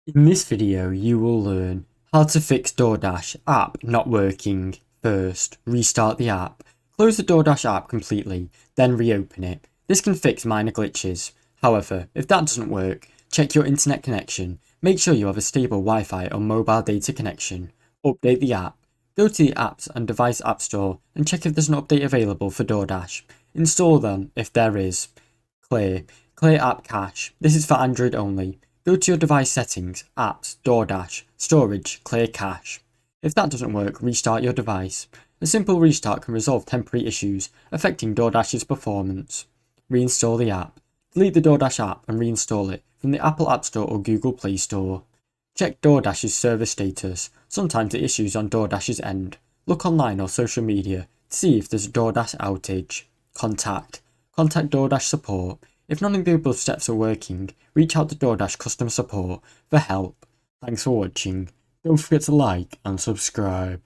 In this video, you will learn how to fix DoorDash app not working. First, restart the app. Close the DoorDash app completely, then reopen it. This can fix minor glitches. However, if that doesn't work, check your internet connection. Make sure you have a stable Wi-Fi or mobile data connection. Update the app. Go to the Apps and Device App Store and check if there's an update available for DoorDash. Install them if there is. Clear app cache. This is for Android only. Go to your device settings, apps, DoorDash, storage, clear cache. If that doesn't work, restart your device. A simple restart can resolve temporary issues affecting DoorDash's performance. Reinstall the app. Delete the DoorDash app and reinstall it from the Apple App Store or Google Play Store. Check DoorDash's server status. Sometimes the issues on DoorDash's end. Look online or social media to see if there's a DoorDash outage. Contact DoorDash support. If none of the above steps are working, reach out to DoorDash customer support for help. Thanks for watching. Don't forget to like and subscribe.